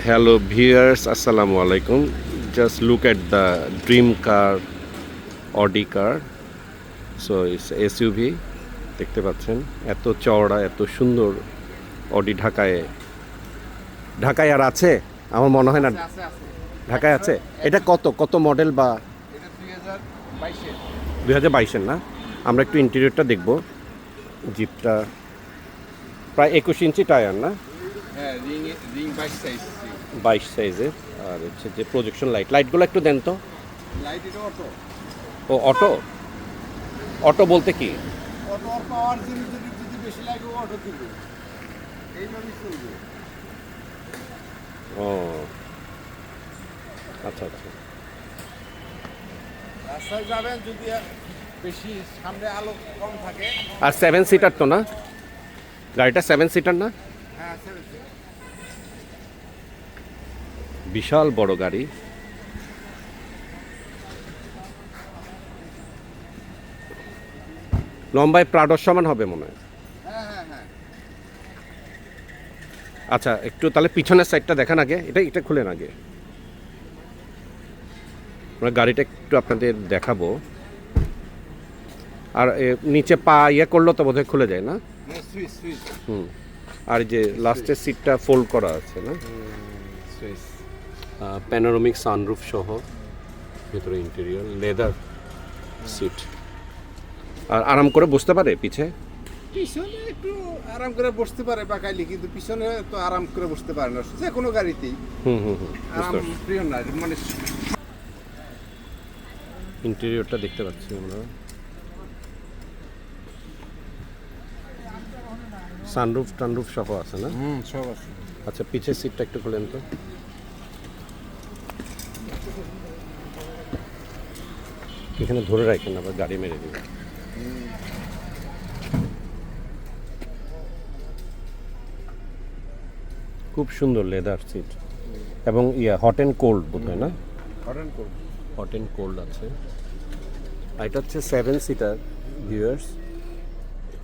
Hello viewers, assalamu alaikum. Just look at the dream car, Audi car. So it's SUV. দেখতে পাচ্ছেন এত চওড়া এত সুন্দর অডি ঢাকায় আর আছে আমার মনে হয় না ঢাকায় আছে। এটা কত মডেল বা এটা 2022 2022-এর না? আমরা একটু ইন্টেরিয়রটা দেখব। জিপটা প্রায় 21 ইঞ্চি টায়ার না? হ্যাঁ, রিং 22 সাইজ। 22 সাইজের। আর হচ্ছে যে প্রজেকশন লাইটগুলো একটু দেন তো। লাইট এটা অটো। ও অটো বলতে কি? অটো আর পাওয়ার যদি বেশি লাগে অটো দিবে। এইভাবেই চলবে। ও আচ্ছা। রাস্তায় যাবেন যদি বেশি সামনে আলো কম থাকে। আর 7 সিটার তো না? গাড়িটা 7 সিটার না? হ্যাঁ, 7 সিটার। বিশাল বড় গাড়ি। লম্বায় প্রাডোর সমান হবে মনে হয়। হ্যাঁ। আচ্ছা, একটু তাহলে পিছনের সাইডটা দেখান আগে। এটা খুলেন আগে। আমরা গাড়িটা একটু আপনাদের দেখাবো। আর নিচে পা করলো তো বোধহয় খুলে যায় না? সুইচ। আর যে লাস্টের সিটটা ফোল্ড করা আছে না? সুইচ। প্যানোরামিক সানরুফ সহ ভেতরে ইন্টেরিয়র লেদার সিট। আর আরাম করে বসতে পারে পিছে? পিছনে একটু আরাম করে বসতে পারে বাকাইলে, কিন্তু পিছনে তো আরাম করে বসতে পারে না যে কোনো গাড়িতেই। আরাম প্রিয় না, মানে ইন্টেরিয়রটা দেখতে পাচ্ছি আমরা। সানরুফ সহ আছে না? সব আছে। আচ্ছা, পিছের সিটটা একটু খুলেন তো। এখানে ধরে রাখেন, আবার গাড়ি মেরে দেবে। খুব সুন্দর লেদার সিট এবং হট অ্যান্ড কোল্ড বোধ হয় না? হট অ্যান্ড কোল্ড আছে। আর এটা হচ্ছে 7 সিটার ভিউয়ার্স।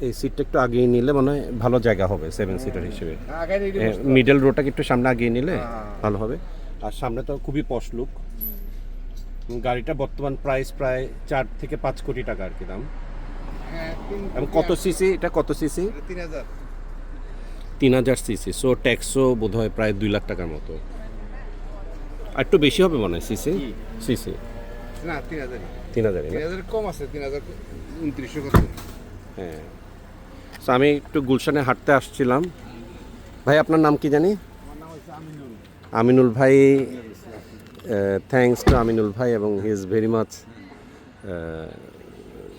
এই সিটটা একটু আগিয়ে নিলে মনে হয় ভালো জায়গা হবে 7 সিটার হিসেবে। মিডল রোটাকে একটু সামনে আগিয়ে নিলে ভালো হবে। আর সামনে তো খুবই পশ লুক। গাড়িটা বর্তমান প্রাইস প্রায় 4 থেকে 5 কোটি টাকা আর কি দাম। এবং কত সিসি? এটা কত সিসি? 3000 সিসি। সো ট্যাক্সও বোধ হয় প্রায় 2 লাখ টাকার মতো। আর একটু বেশি হবে মনে হয় সিসি। না, 3000 কম আছে। 3029 কত? হ্যাঁ। সো আমি একটু গুলশানে হাঁটতে আসছিলাম। ভাই আপনার নাম কি জানি? আমার নাম হচ্ছে আমিনুল ভাই। থ্যাঙ্কস টু আমিনুল ভাই, এবং হি ইজ ভেরি মাচ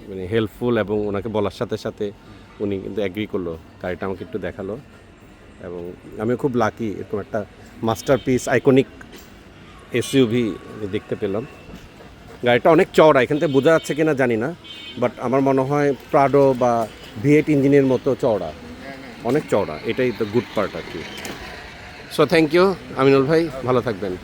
মানে হেল্পফুল, এবং ওনাকে বলার সাথে সাথে উনি কিন্তু অ্যাগ্রি করলো, গাড়িটা আমাকে একটু দেখালো। এবং আমি খুব লাকি এরকম একটা মাস্টারপিস আইকনিক এসইউভি দেখতে পেলাম। গাড়িটা অনেক চওড়া, এখান থেকে বোঝা যাচ্ছে কিনা জানি না, বাট আমার মনে হয় প্রাডো বা V8 ইঞ্জিনের মতো চওড়া, অনেক চওড়া। এটাই তো গুড পার্ট আর কি। সো থ্যাংক ইউ আমিনুল ভাই, ভালো থাকবেন।